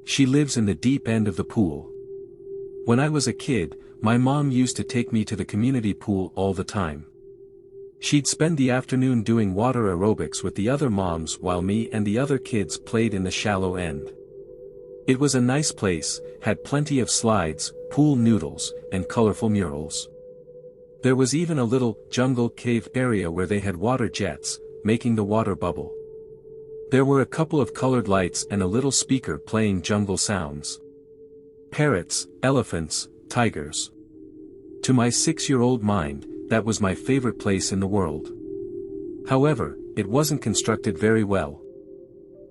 She lives in the deep end of the pool. When I was a kid, my mom used to take me to the community pool all the time. She'd spend the afternoon doing water aerobics with the other moms while me and the other kids played in the shallow end. It was a nice place, had plenty of slides, pool noodles, and colorful murals. There was even a little jungle cave area where they had water jets, making the water bubble. There were a couple of colored lights and a little speaker playing jungle sounds. Parrots, elephants, tigers. To my 6-year-old mind, that was my favorite place in the world. However, it wasn't constructed very well.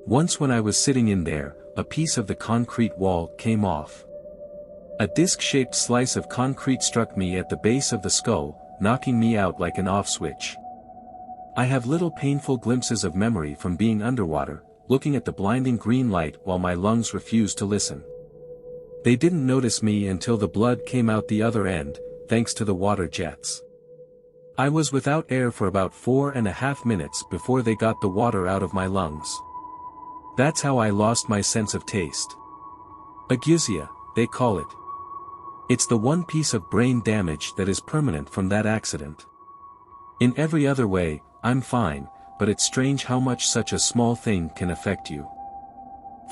Once when I was sitting in there, a piece of the concrete wall came off. A disc-shaped slice of concrete struck me at the base of the skull, knocking me out like an off switch. I have little painful glimpses of memory from being underwater, looking at the blinding green light while my lungs refused to listen. They didn't notice me until the blood came out the other end, thanks to the water jets. I was without air for about 4.5 minutes before they got the water out of my lungs. That's how I lost my sense of taste. Ageusia, they call it. It's the one piece of brain damage that is permanent from that accident. In every other way, I'm fine, but it's strange how much such a small thing can affect you.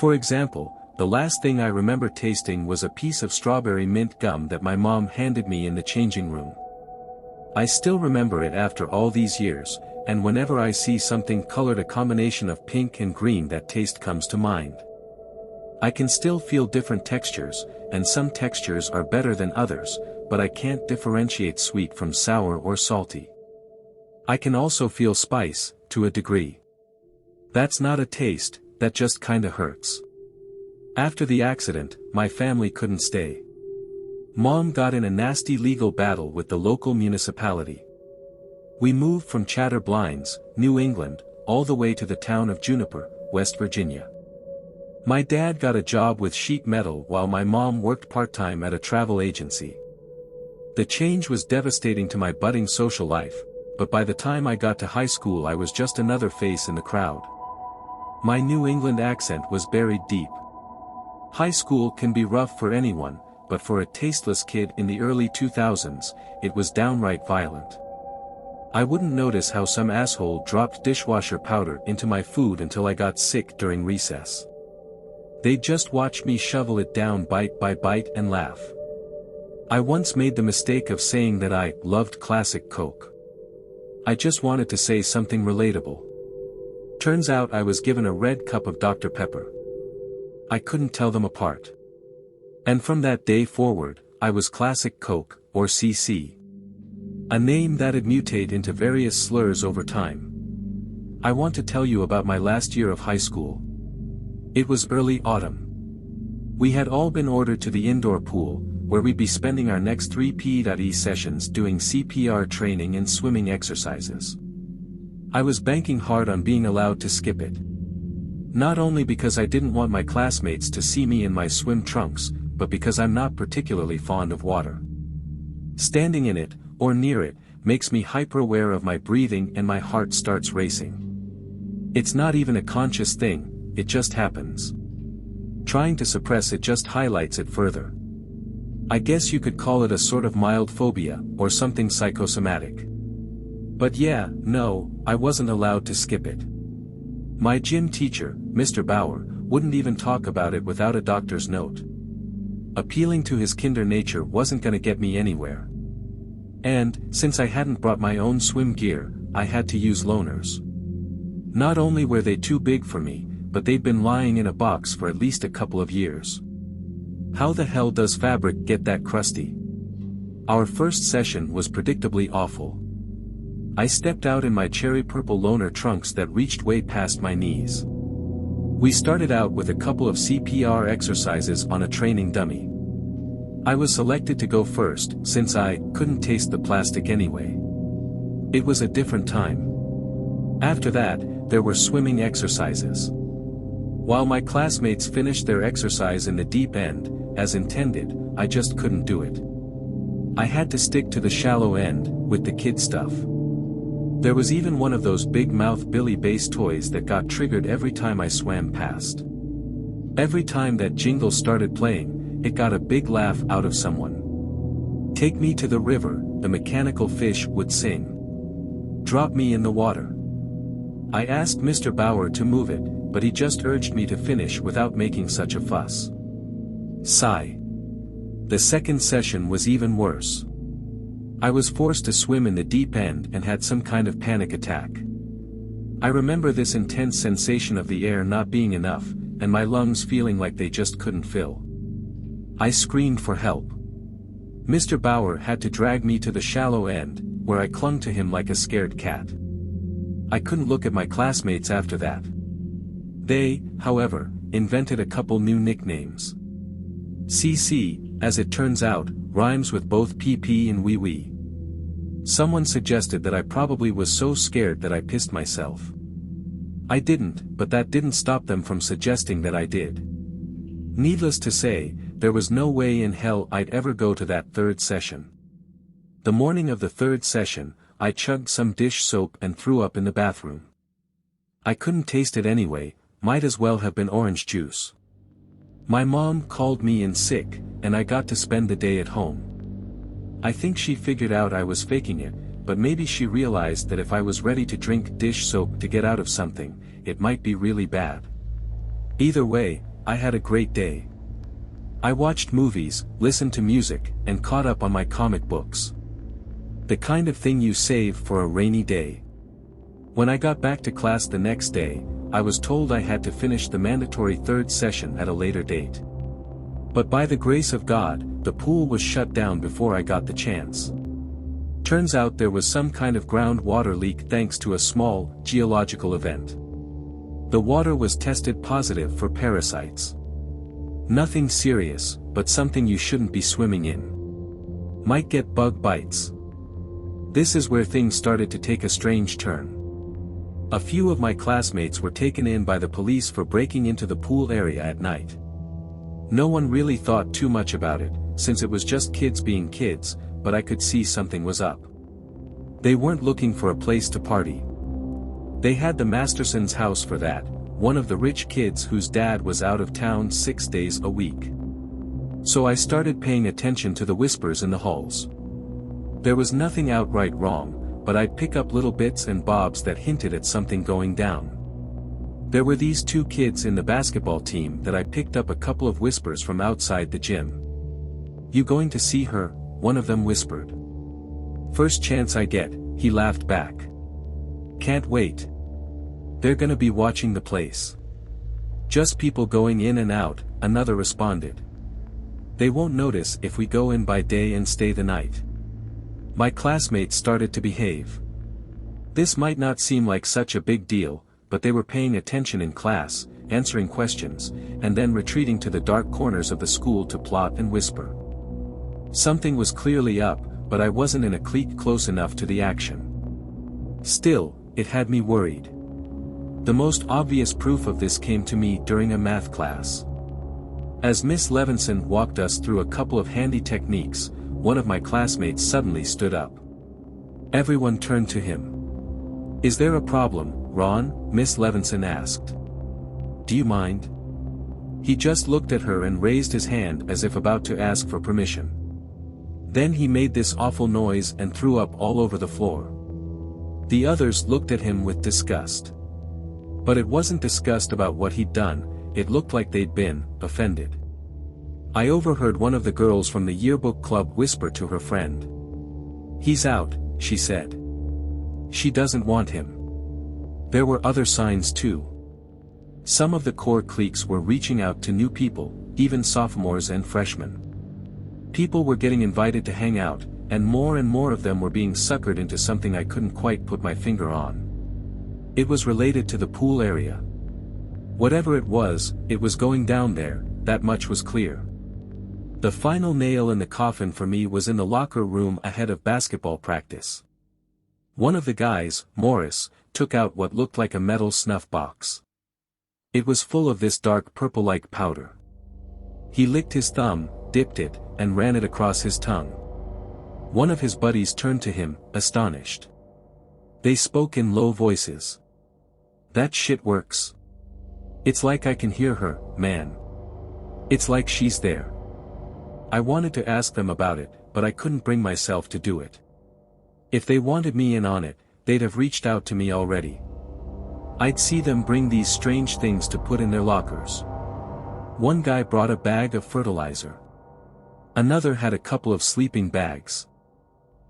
For example, the last thing I remember tasting was a piece of strawberry mint gum that my mom handed me in the changing room. I still remember it after all these years, and whenever I see something colored a combination of pink and green, that taste comes to mind. I can still feel different textures, and some textures are better than others, but I can't differentiate sweet from sour or salty. I can also feel spice, to a degree. That's not a taste, that just kinda hurts. After the accident, my family couldn't stay. Mom got in a nasty legal battle with the local municipality. We moved from 𝙤𝙪𝙗𝙧𝙞𝙗, New England, all the way to the town of Juniper, West Virginia. My dad got a job with sheet metal while my mom worked part-time at a travel agency. The change was devastating to my budding social life, but by the time I got to high school I was just another face in the crowd. My New England accent was buried deep. High school can be rough for anyone, but for a tasteless kid in the early 2000s, it was downright violent. I wouldn't notice how some asshole dropped dishwasher powder into my food until I got sick during recess. They'd just watch me shovel it down bite by bite and laugh. I once made the mistake of saying that I loved classic Coke. I just wanted to say something relatable. Turns out I was given a red cup of Dr. Pepper. I couldn't tell them apart. And from that day forward, I was Classic Coke, or CC. A name that'd mutate into various slurs over time. I want to tell you about my last year of high school. It was early autumn. We had all been ordered to the indoor pool, where we'd be spending our next 3 PE sessions doing CPR training and swimming exercises. I was banking hard on being allowed to skip it. Not only because I didn't want my classmates to see me in my swim trunks, but because I'm not particularly fond of water. Standing in it, or near it, makes me hyper-aware of my breathing and my heart starts racing. It's not even a conscious thing, it just happens. Trying to suppress it just highlights it further. I guess you could call it a sort of mild phobia, or something psychosomatic. But yeah, no, I wasn't allowed to skip it. My gym teacher, Mr. Bauer, wouldn't even talk about it without a doctor's note. Appealing to his kinder nature wasn't gonna get me anywhere. And, since I hadn't brought my own swim gear, I had to use loaners. Not only were they too big for me, but they'd been lying in a box for at least a couple of years. How the hell does fabric get that crusty? Our first session was predictably awful. I stepped out in my cherry purple loaner trunks that reached way past my knees. We started out with a couple of CPR exercises on a training dummy. I was selected to go first, since I couldn't taste the plastic anyway. It was a different time. After that, there were swimming exercises. While my classmates finished their exercise in the deep end, as intended, I just couldn't do it. I had to stick to the shallow end, with the kid stuff. There was even one of those big mouth Billy Bass toys that got triggered every time I swam past. Every time that jingle started playing, it got a big laugh out of someone. "Take me to the river," the mechanical fish would sing. "Drop me in the water." I asked Mr. Bauer to move it, but he just urged me to finish without making such a fuss. Sigh. The second session was even worse. I was forced to swim in the deep end and had some kind of panic attack. I remember this intense sensation of the air not being enough, and my lungs feeling like they just couldn't fill. I screamed for help. Mr. Bauer had to drag me to the shallow end, where I clung to him like a scared cat. I couldn't look at my classmates after that. They, however, invented a couple new nicknames. CC, as it turns out, rhymes with both PP and wee wee. Someone suggested that I probably was so scared that I pissed myself. I didn't, but that didn't stop them from suggesting that I did. Needless to say, there was no way in hell I'd ever go to that third session. The morning of the third session, I chugged some dish soap and threw up in the bathroom. I couldn't taste it anyway, might as well have been orange juice. My mom called me in sick, and I got to spend the day at home. I think she figured out I was faking it, but maybe she realized that if I was ready to drink dish soap to get out of something, it might be really bad. Either way, I had a great day. I watched movies, listened to music, and caught up on my comic books. The kind of thing you save for a rainy day. When I got back to class the next day, I was told I had to finish the mandatory third session at a later date. But by the grace of God, the pool was shut down before I got the chance. Turns out there was some kind of groundwater leak thanks to a small, geological event. The water was tested positive for parasites. Nothing serious, but something you shouldn't be swimming in. Might get bug bites. This is where things started to take a strange turn. A few of my classmates were taken in by the police for breaking into the pool area at night. No one really thought too much about it, since it was just kids being kids, but I could see something was up. They weren't looking for a place to party. They had the Masterson's house for that, one of the rich kids whose dad was out of town 6 days a week. So I started paying attention to the whispers in the halls. There was nothing outright wrong, but I'd pick up little bits and bobs that hinted at something going down. There were these two kids in the basketball team that I picked up a couple of whispers from outside the gym. "You going to see her?" one of them whispered. "First chance I get," he laughed back. "Can't wait. They're gonna be watching the place." "Just people going in and out," another responded. "They won't notice if we go in by day and stay the night." My classmates started to behave. This might not seem like such a big deal, but they were paying attention in class, answering questions, and then retreating to the dark corners of the school to plot and whisper. Something was clearly up, but I wasn't in a clique close enough to the action. Still, it had me worried. The most obvious proof of this came to me during a math class. As Miss Levinson walked us through a couple of handy techniques, one of my classmates suddenly stood up. Everyone turned to him. "Is there a problem, Ron?" Miss Levinson asked. "Do you mind?" He just looked at her and raised his hand as if about to ask for permission. Then he made this awful noise and threw up all over the floor. The others looked at him with disgust. But it wasn't disgust about what he'd done, it looked like they'd been offended. I overheard one of the girls from the yearbook club whisper to her friend. "He's out," she said. She doesn't want him. There were other signs too. Some of the core cliques were reaching out to new people, even sophomores and freshmen. People were getting invited to hang out, and more of them were being suckered into something I couldn't quite put my finger on. It was related to the pool area. Whatever it was going down there, that much was clear. The final nail in the coffin for me was in the locker room ahead of basketball practice. One of the guys, Morris, took out what looked like a metal snuff box. It was full of this dark purple-like powder. He licked his thumb, dipped it, and ran it across his tongue. One of his buddies turned to him, astonished. They spoke in low voices. "That shit works. It's like I can hear her, man." It's like she's there. I wanted to ask them about it, but I couldn't bring myself to do it. If they wanted me in on it, they'd have reached out to me already. I'd see them bring these strange things to put in their lockers. One guy brought a bag of fertilizer. Another had a couple of sleeping bags.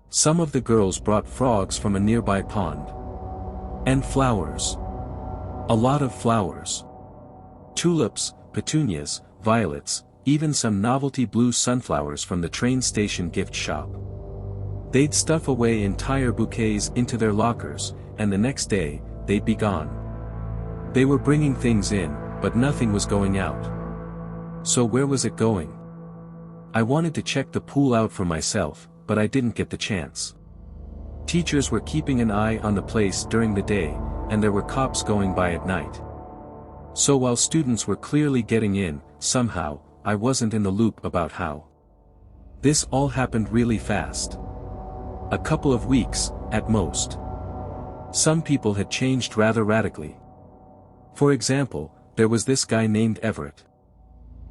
Some of the girls brought frogs from a nearby pond. And flowers. A lot of flowers. Tulips, petunias, violets, even some novelty blue sunflowers from the train station gift shop. They'd stuff away entire bouquets into their lockers, and the next day, they'd be gone. They were bringing things in, but nothing was going out. So where was it going? I wanted to check the pool out for myself, but I didn't get the chance. Teachers were keeping an eye on the place during the day, and there were cops going by at night. So while students were clearly getting in, somehow, I wasn't in the loop about how. This all happened really fast. A couple of weeks, at most. Some people had changed rather radically. For example, there was this guy named Everett.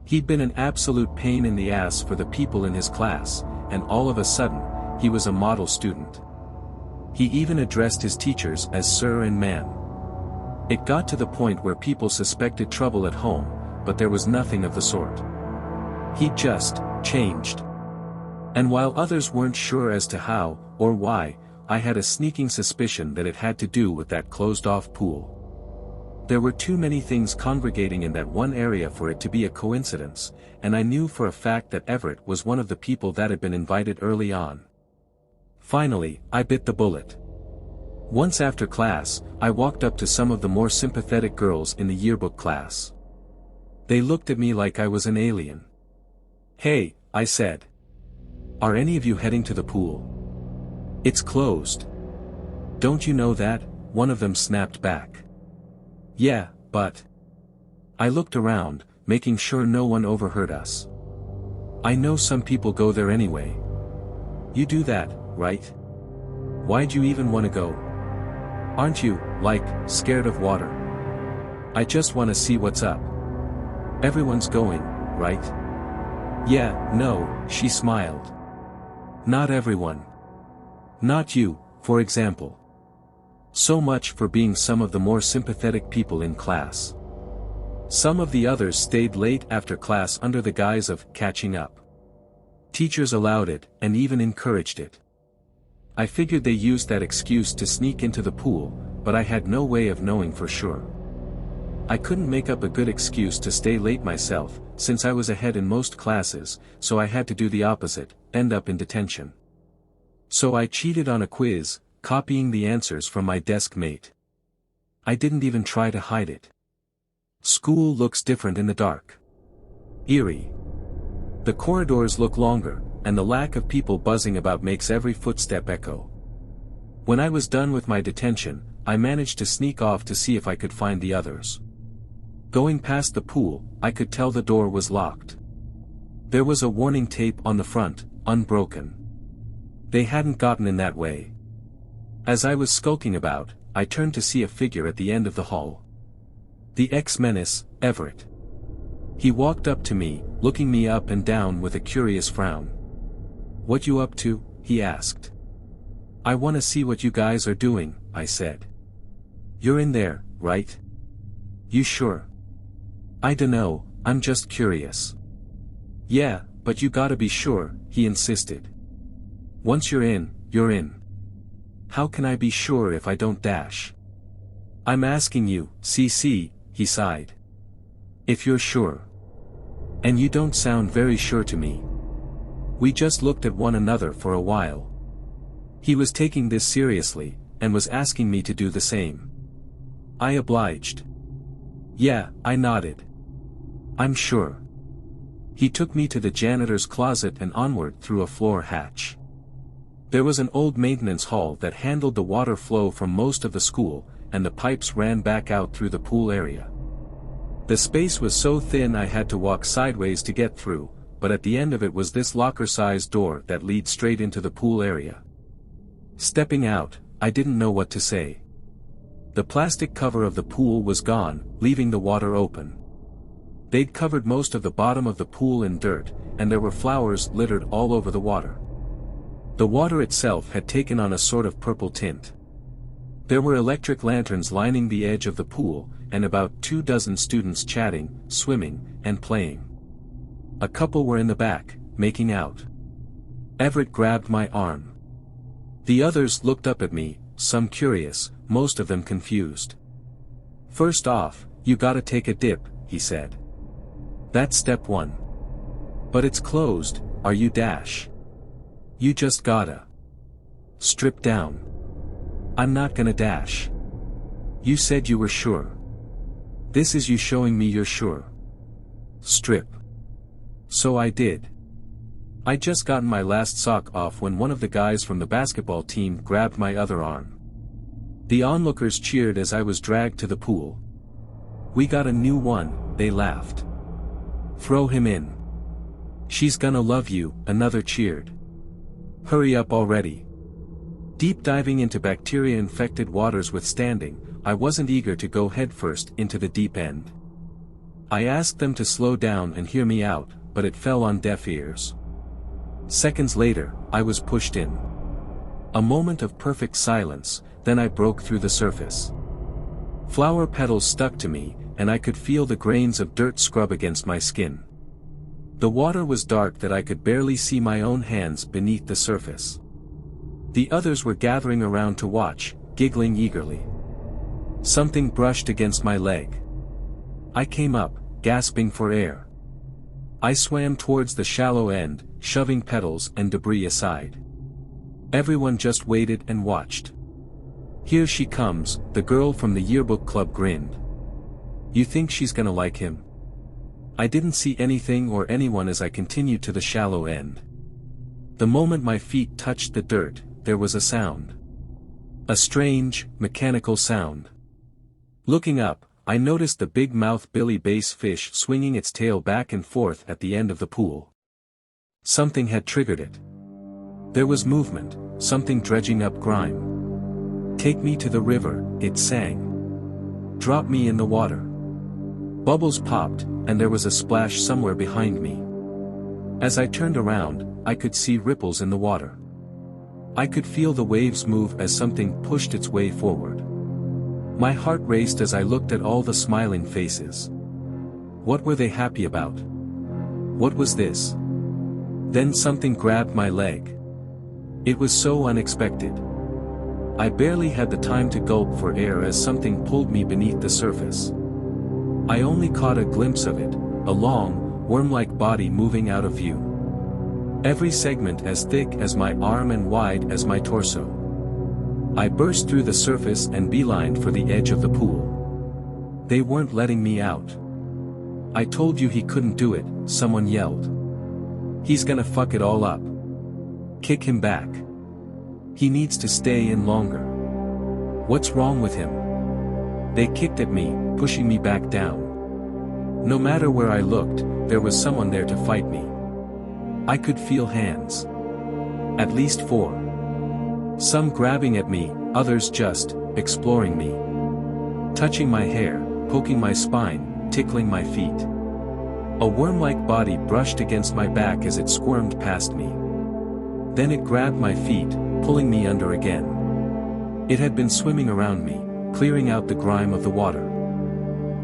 He'd been an absolute pain in the ass for the people in his class, and all of a sudden, he was a model student. He even addressed his teachers as sir and ma'am. It got to the point where people suspected trouble at home, but there was nothing of the sort. He just changed. And while others weren't sure as to how, or why, I had a sneaking suspicion that it had to do with that closed-off pool. There were too many things congregating in that one area for it to be a coincidence, and I knew for a fact that Everett was one of the people that had been invited early on. Finally, I bit the bullet. Once after class, I walked up to some of the more sympathetic girls in the yearbook class. They looked at me like I was an alien. "Hey," I said. "Are any of you heading to the pool?" "It's closed." "Don't you know that?" one of them snapped back. "Yeah, but..." I looked around, making sure no one overheard us. "I know some people go there anyway." "You do that, right? Why'd you even want to go? Aren't you, like, scared of water?" "I just want to see what's up." "Everyone's going, right?" "Yeah, no," she smiled. "Not everyone. Not you, for example." So much for being some of the more sympathetic people in class. Some of the others stayed late after class under the guise of catching up. Teachers allowed it, and even encouraged it. I figured they used that excuse to sneak into the pool, but I had no way of knowing for sure. I couldn't make up a good excuse to stay late myself, since I was ahead in most classes, so I had to do the opposite, end up in detention. So I cheated on a quiz, copying the answers from my desk mate. I didn't even try to hide it. School looks different in the dark. Eerie. The corridors look longer, and the lack of people buzzing about makes every footstep echo. When I was done with my detention, I managed to sneak off to see if I could find the others. Going past the pool, I could tell the door was locked. There was a warning tape on the front, unbroken. They hadn't gotten in that way. As I was skulking about, I turned to see a figure at the end of the hall. The ex-menace, Everett. He walked up to me, looking me up and down with a curious frown. "What you up to?" he asked. "I want to see what you guys are doing," I said. "You're in there, right?" "You sure?" "I dunno, I'm just curious." "Yeah, but you gotta be sure," he insisted. "Once you're in, you're in." "How can I be sure if I don't dash?" "I'm asking you, CC, he sighed. "If you're sure. And you don't sound very sure to me." We just looked at one another for a while. He was taking this seriously, and was asking me to do the same. I obliged. "Yeah," I nodded. "I'm sure." He took me to the janitor's closet and onward through a floor hatch. There was an old maintenance hall that handled the water flow from most of the school, and the pipes ran back out through the pool area. The space was so thin I had to walk sideways to get through, but at the end of it was this locker-sized door that leads straight into the pool area. Stepping out, I didn't know what to say. The plastic cover of the pool was gone, leaving the water open. They'd covered most of the bottom of the pool in dirt, and there were flowers littered all over the water. The water itself had taken on a sort of purple tint. There were electric lanterns lining the edge of the pool, and about 24 students chatting, swimming, and playing. A couple were in the back, making out. Everett grabbed my arm. The others looked up at me, some curious, most of them confused. "First off, you gotta take a dip," he said. "That's step one. But it's closed, are you dash? You just gotta strip down." "I'm not gonna dash." "You said you were sure. This is you showing me you're sure. Strip." So I did. I'd just gotten my last sock off when one of the guys from the basketball team grabbed my other arm. The onlookers cheered as I was dragged to the pool. "We got a new one," they laughed. "Throw him in. She's gonna love you," another cheered. "Hurry up already." Deep diving into bacteria-infected waters withstanding, I wasn't eager to go headfirst into the deep end. I asked them to slow down and hear me out, but it fell on deaf ears. Seconds later, I was pushed in. A moment of perfect silence, then I broke through the surface. Flower petals stuck to me, and I could feel the grains of dirt scrub against my skin. The water was dark that I could barely see my own hands beneath the surface. The others were gathering around to watch, giggling eagerly. Something brushed against my leg. I came up, gasping for air. I swam towards the shallow end, shoving petals and debris aside. Everyone just waited and watched. "Here she comes," the girl from the yearbook club grinned. "You think she's gonna like him?" I didn't see anything or anyone as I continued to the shallow end. The moment my feet touched the dirt, there was a sound. A strange, mechanical sound. Looking up, I noticed the big-mouth billy bass fish swinging its tail back and forth at the end of the pool. Something had triggered it. There was movement, something dredging up grime. "Take me to the river," it sang. "Drop me in the water." Bubbles popped, and there was a splash somewhere behind me. As I turned around, I could see ripples in the water. I could feel the waves move as something pushed its way forward. My heart raced as I looked at all the smiling faces. What were they happy about? What was this? Then something grabbed my leg. It was so unexpected. I barely had the time to gulp for air as something pulled me beneath the surface. I only caught a glimpse of it, a long, worm-like body moving out of view. Every segment as thick as my arm and wide as my torso. I burst through the surface and beelined for the edge of the pool. They weren't letting me out. "I told you he couldn't do it," someone yelled. "He's gonna fuck it all up. Kick him back. He needs to stay in longer. What's wrong with him?" They kicked at me, pushing me back down. No matter where I looked, there was someone there to fight me. I could feel hands. At least 4. Some grabbing at me, others just exploring me. Touching my hair, poking my spine, tickling my feet. A worm-like body brushed against my back as it squirmed past me. Then it grabbed my feet, pulling me under again. It had been swimming around me, clearing out the grime of the water.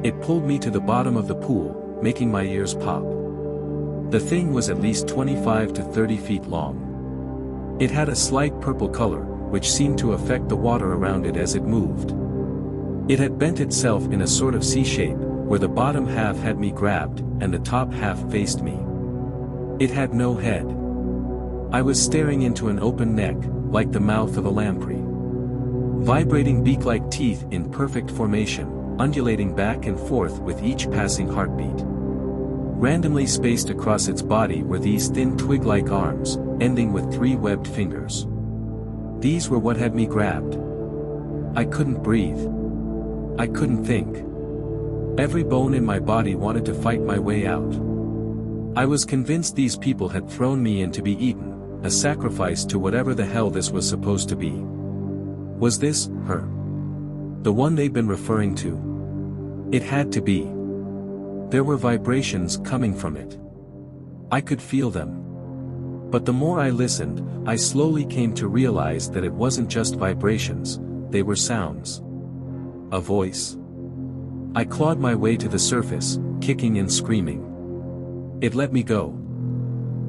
It pulled me to the bottom of the pool, making my ears pop. The thing was at least 25 to 30 feet long. It had a slight purple color, which seemed to affect the water around it as it moved. It had bent itself in a sort of C-shape, where the bottom half had me grabbed, and the top half faced me. It had no head. I was staring into an open neck, like the mouth of a lamprey. Vibrating beak-like teeth in perfect formation, undulating back and forth with each passing heartbeat. Randomly spaced across its body were these thin twig-like arms, ending with 3 webbed fingers. These were what had me grabbed. I couldn't breathe. I couldn't think. Every bone in my body wanted to fight my way out. I was convinced these people had thrown me in to be eaten, a sacrifice to whatever the hell this was supposed to be. Was this her? The one they'd been referring to? It had to be. There were vibrations coming from it. I could feel them. But the more I listened, I slowly came to realize that it wasn't just vibrations, they were sounds. A voice. I clawed my way to the surface, kicking and screaming. It let me go.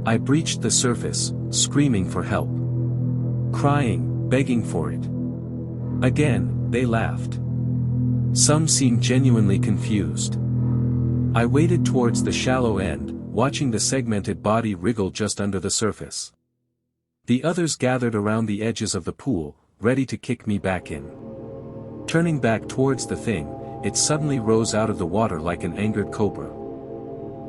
I breached the surface, screaming for help. Crying, begging for it. Again, they laughed. Some seemed genuinely confused. I waded towards the shallow end, watching the segmented body wriggle just under the surface. The others gathered around the edges of the pool, ready to kick me back in. Turning back towards the thing, it suddenly rose out of the water like an angered cobra.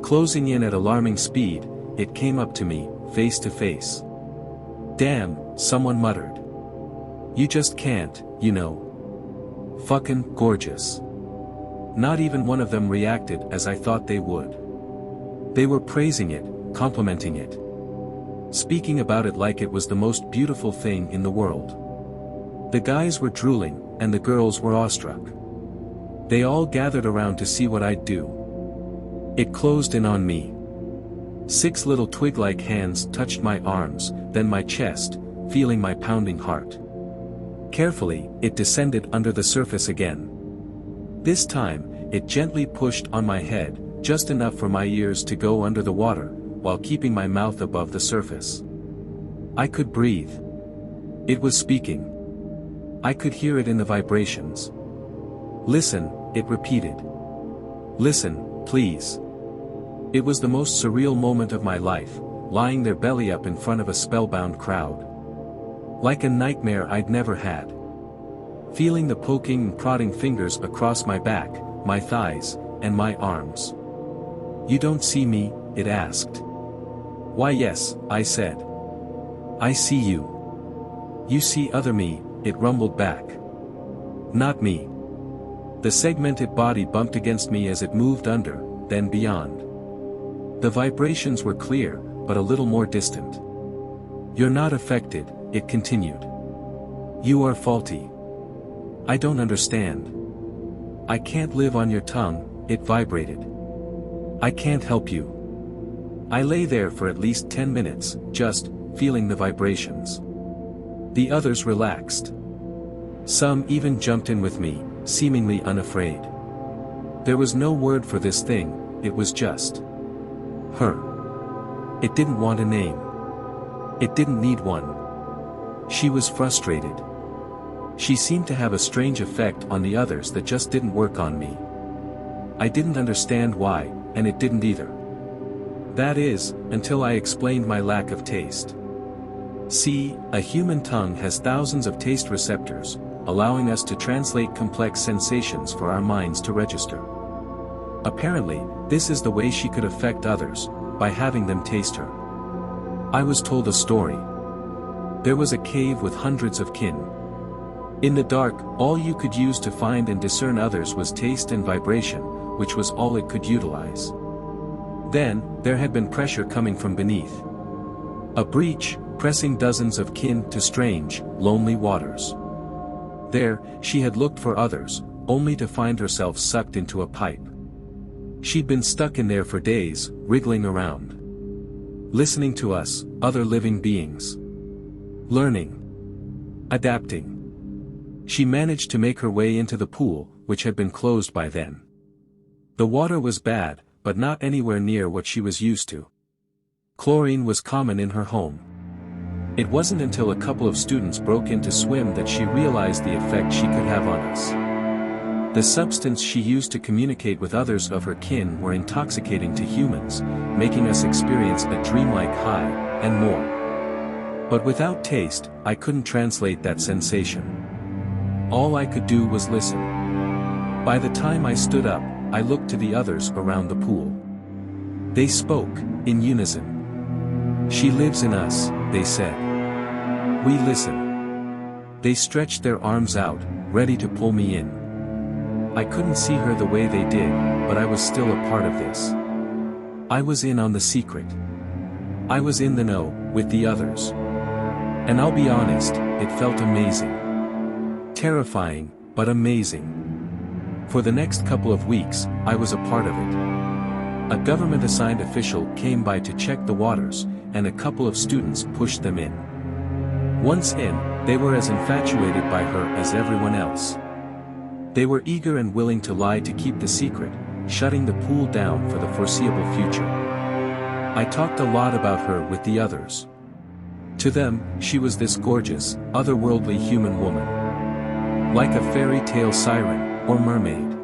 Closing in at alarming speed, it came up to me, face to face. "Damn," someone muttered. "You just can't, you know. Fucking gorgeous." Not even one of them reacted as I thought they would. They were praising it, complimenting it. Speaking about it like it was the most beautiful thing in the world. The guys were drooling, and the girls were awestruck. They all gathered around to see what I'd do. It closed in on me. 6 little twig-like hands touched my arms, then my chest, feeling my pounding heart. Carefully, it descended under the surface again. This time, it gently pushed on my head, just enough for my ears to go under the water, while keeping my mouth above the surface. I could breathe. It was speaking. I could hear it in the vibrations. "Listen," it repeated. "Listen, please." It was the most surreal moment of my life, lying there belly up in front of a spellbound crowd. Like a nightmare I'd never had. Feeling the poking and prodding fingers across my back, my thighs, and my arms. "You don't see me?" it asked. "Why yes," I said. "I see you." "You see other me," it rumbled back. "Not me." The segmented body bumped against me as it moved under, then beyond. The vibrations were clear, but a little more distant. "You're not affected," it continued. "You are faulty. I don't understand. I can't live on your tongue," it vibrated. "I can't help you." I lay there for at least 10 minutes, just feeling the vibrations. The others relaxed. Some even jumped in with me, seemingly unafraid. There was no word for this thing, it was just her. It didn't want a name. It didn't need one. She was frustrated. She seemed to have a strange effect on the others that just didn't work on me. I didn't understand why, and it didn't either. That is, until I explained my lack of taste. See, a human tongue has thousands of taste receptors, allowing us to translate complex sensations for our minds to register. Apparently, this is the way she could affect others, by having them taste her. I was told a story. There was a cave with hundreds of kin. In the dark, all you could use to find and discern others was taste and vibration, which was all it could utilize. Then, there had been pressure coming from beneath. A breach, pressing dozens of kin to strange, lonely waters. There, she had looked for others, only to find herself sucked into a pipe. She'd been stuck in there for days, wriggling around. Listening to us, other living beings. Learning. Adapting. She managed to make her way into the pool, which had been closed by then. The water was bad, but not anywhere near what she was used to. Chlorine was common in her home. It wasn't until a couple of students broke in to swim that she realized the effect she could have on us. The substance she used to communicate with others of her kin were intoxicating to humans, making us experience a dreamlike high, and more. But without taste, I couldn't translate that sensation. All I could do was listen. By the time I stood up, I looked to the others around the pool. They spoke, in unison. "She lives in us," they said. "We listen." They stretched their arms out, ready to pull me in. I couldn't see her the way they did, but I was still a part of this. I was in on the secret. I was in the know, with the others. And I'll be honest, it felt amazing. Terrifying, but amazing. For the next couple of weeks, I was a part of it. A government-assigned official came by to check the waters, and a couple of students pushed them in. Once in, they were as infatuated by her as everyone else. They were eager and willing to lie to keep the secret, shutting the pool down for the foreseeable future. I talked a lot about her with the others. To them, she was this gorgeous, otherworldly human woman. Like a fairy tale siren, or mermaid.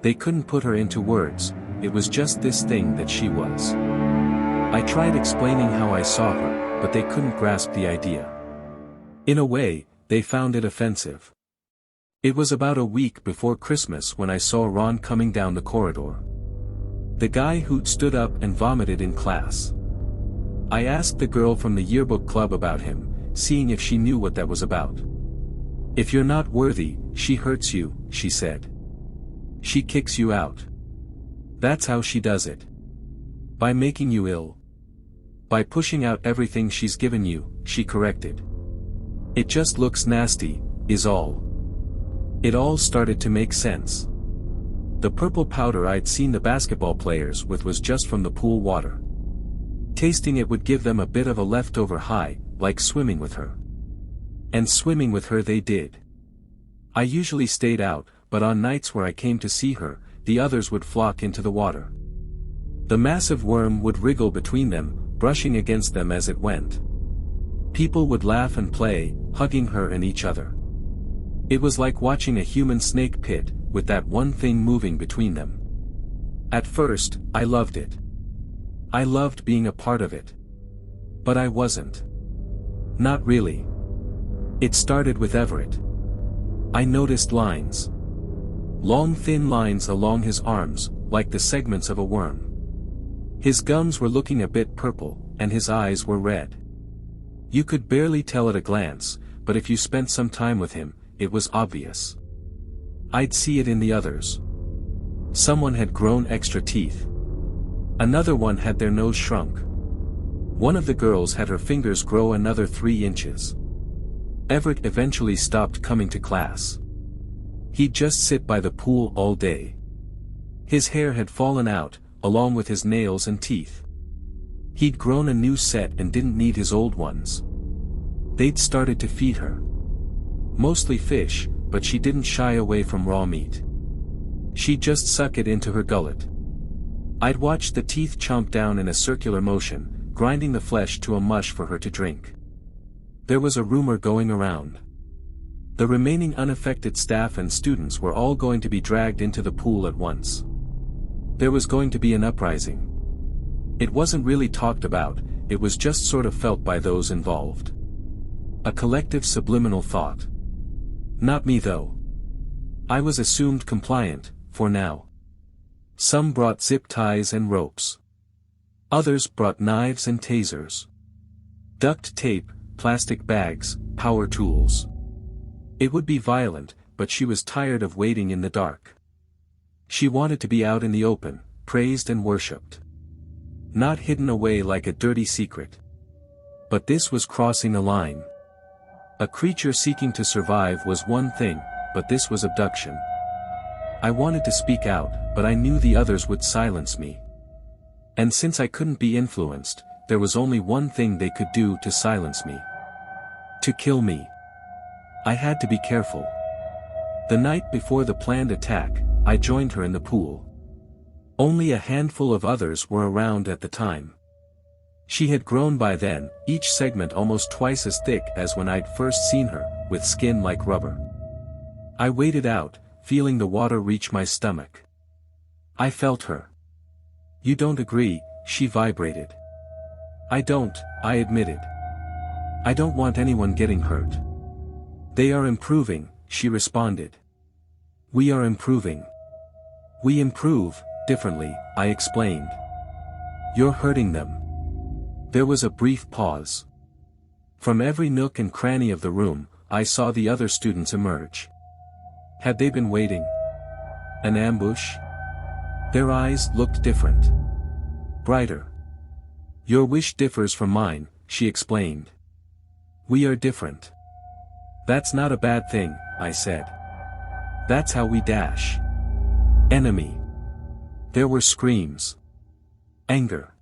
They couldn't put her into words, it was just this thing that she was. I tried explaining how I saw her, but they couldn't grasp the idea. In a way, they found it offensive. It was about a week before Christmas when I saw Ron coming down the corridor. The guy who'd stood up and vomited in class. I asked the girl from the yearbook club about him, seeing if she knew what that was about. "If you're not worthy, she hurts you," she said. "She kicks you out. That's how she does it. By making you ill. By pushing out everything she's given you," she corrected. "It just looks nasty, is all." It all started to make sense. The purple powder I'd seen the basketball players with was just from the pool water. Tasting it would give them a bit of a leftover high, like swimming with her. And swimming with her they did. I usually stayed out, but on nights where I came to see her, the others would flock into the water. The massive worm would wriggle between them, brushing against them as it went. People would laugh and play, hugging her and each other. It was like watching a human snake pit, with that one thing moving between them. At first, I loved it. I loved being a part of it. But I wasn't. Not really. It started with Everett. I noticed lines. Long thin lines along his arms, like the segments of a worm. His gums were looking a bit purple, and his eyes were red. You could barely tell at a glance, but if you spent some time with him, it was obvious. I'd see it in the others. Someone had grown extra teeth. Another one had their nose shrunk. One of the girls had her fingers grow another 3 inches. Everett eventually stopped coming to class. He'd just sit by the pool all day. His hair had fallen out, along with his nails and teeth. He'd grown a new set and didn't need his old ones. They'd started to feed her. Mostly fish, but she didn't shy away from raw meat. She'd just suck it into her gullet. I'd watch the teeth chomp down in a circular motion, grinding the flesh to a mush for her to drink. There was a rumor going around. The remaining unaffected staff and students were all going to be dragged into the pool at once. There was going to be an uprising. It wasn't really talked about, it was just sort of felt by those involved. A collective subliminal thought. Not me though. I was assumed compliant, for now. Some brought zip ties and ropes. Others brought knives and tasers. Duct tape, plastic bags, power tools. It would be violent, but she was tired of waiting in the dark. She wanted to be out in the open, praised and worshipped. Not hidden away like a dirty secret. But this was crossing a line. A creature seeking to survive was one thing, but this was abduction. I wanted to speak out, but I knew the others would silence me. And since I couldn't be influenced, there was only one thing they could do to silence me. To kill me. I had to be careful. The night before the planned attack, I joined her in the pool. Only a handful of others were around at the time. She had grown by then, each segment almost twice as thick as when I'd first seen her, with skin like rubber. I waded out, feeling the water reach my stomach. I felt her. "You don't agree," she vibrated. "I don't," I admitted. "I don't want anyone getting hurt." "They are improving," she responded. "We are improving. We improve, differently," I explained. "You're hurting them." There was a brief pause. From every nook and cranny of the room, I saw the other students emerge. Had they been waiting? An ambush? Their eyes looked different. Brighter. "Your wish differs from mine," she explained. "We are different." "That's not a bad thing," I said. "That's how we dash." Enemy. There were screams. Anger.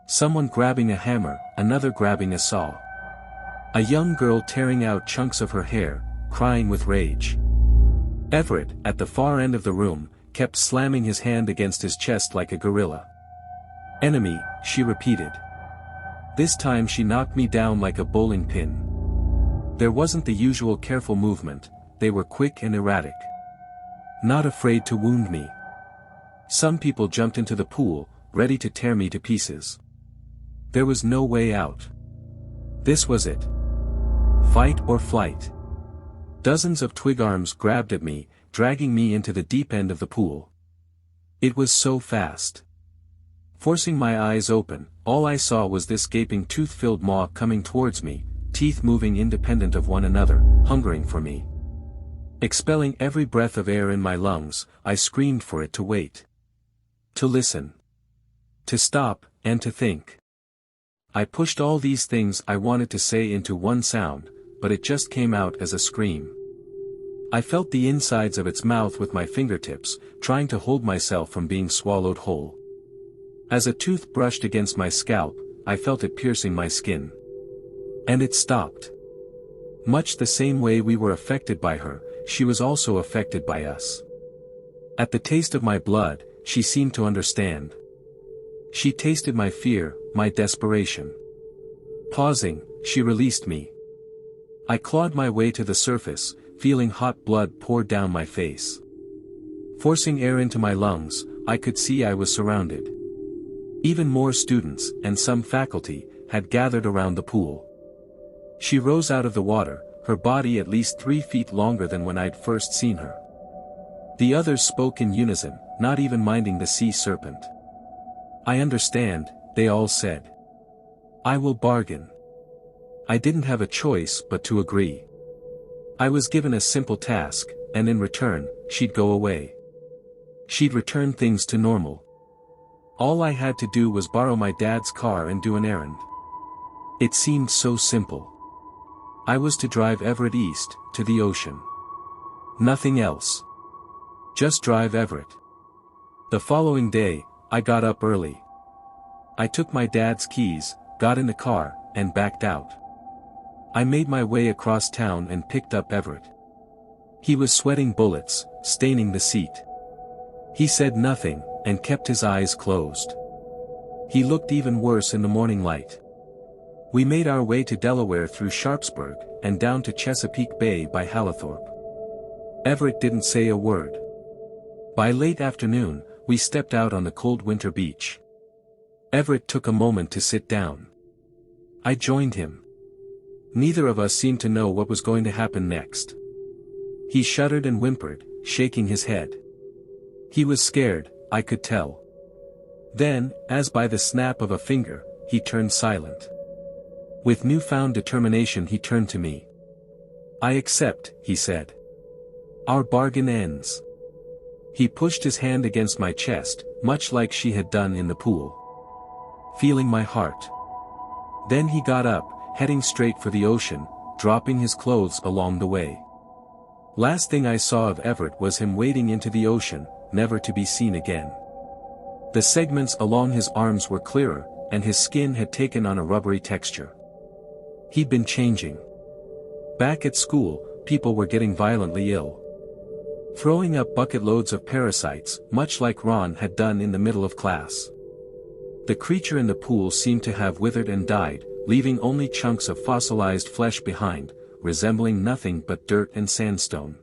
Someone grabbing a hammer, another grabbing a saw. A young girl tearing out chunks of her hair, crying with rage. Everett, at the far end of the room, kept slamming his hand against his chest like a gorilla. Enemy, she repeated. This time she knocked me down like a bowling pin. There wasn't the usual careful movement, they were quick and erratic. Not afraid to wound me. Some people jumped into the pool, ready to tear me to pieces. There was no way out. This was it. Fight or flight. Dozens of twig arms grabbed at me, dragging me into the deep end of the pool. It was so fast. Forcing my eyes open, all I saw was this gaping tooth-filled maw coming towards me, teeth moving independent of one another, hungering for me. Expelling every breath of air in my lungs, I screamed for it to wait. To listen. To stop, and to think. I pushed all these things I wanted to say into one sound, but it just came out as a scream. I felt the insides of its mouth with my fingertips, trying to hold myself from being swallowed whole. As a tooth brushed against my scalp, I felt it piercing my skin. And it stopped. Much the same way we were affected by her, she was also affected by us. At the taste of my blood, she seemed to understand. She tasted my fear, my desperation. Pausing, she released me. I clawed my way to the surface, feeling hot blood pour down my face. Forcing air into my lungs, I could see I was surrounded. Even more students, and some faculty, had gathered around the pool. She rose out of the water, her body at least 3 feet longer than when I'd first seen her. The others spoke in unison, not even minding the sea serpent. I understand, they all said. I will bargain. I didn't have a choice but to agree. I was given a simple task, and in return, she'd go away. She'd return things to normal. All I had to do was borrow my dad's car and do an errand. It seemed so simple. I was to drive Everett east, to the ocean. Nothing else. Just drive Everett. The following day, I got up early. I took my dad's keys, got in the car, and backed out. I made my way across town and picked up Everett. He was sweating bullets, staining the seat. He said nothing, and kept his eyes closed. He looked even worse in the morning light. We made our way to Delaware through Sharpsburg, and down to Chesapeake Bay by Hallethorpe. Everett didn't say a word. By late afternoon, we stepped out on the cold winter beach. Everett took a moment to sit down. I joined him. Neither of us seemed to know what was going to happen next. He shuddered and whimpered, shaking his head. He was scared, I could tell. Then, as by the snap of a finger, he turned silent. With newfound determination he turned to me. I accept, he said. Our bargain ends. He pushed his hand against my chest, much like she had done in the pool. Feeling my heart. Then he got up, heading straight for the ocean, dropping his clothes along the way. Last thing I saw of Everett was him wading into the ocean, never to be seen again. The segments along his arms were clearer, and his skin had taken on a rubbery texture. He'd been changing. Back at school, people were getting violently ill. Throwing up bucket loads of parasites, much like Ron had done in the middle of class. The creature in the pool seemed to have withered and died, leaving only chunks of fossilized flesh behind, resembling nothing but dirt and sandstone.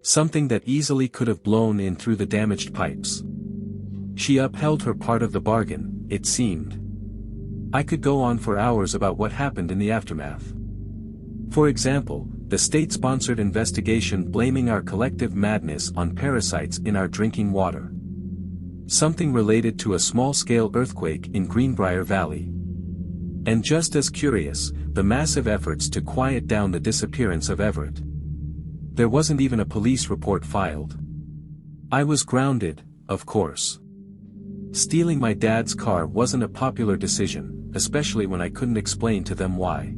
Something that easily could have blown in through the damaged pipes. She upheld her part of the bargain, it seemed. I could go on for hours about what happened in the aftermath. For example, the state-sponsored investigation blaming our collective madness on parasites in our drinking water. Something related to a small-scale earthquake in Greenbrier Valley. And just as curious, the massive efforts to quiet down the disappearance of Everett. There wasn't even a police report filed. I was grounded, of course. Stealing my dad's car wasn't a popular decision, especially when I couldn't explain to them why.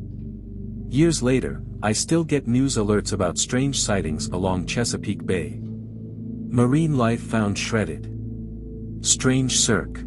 Years later, I still get news alerts about strange sightings along Chesapeake Bay. Marine life found shredded. Strange cirque.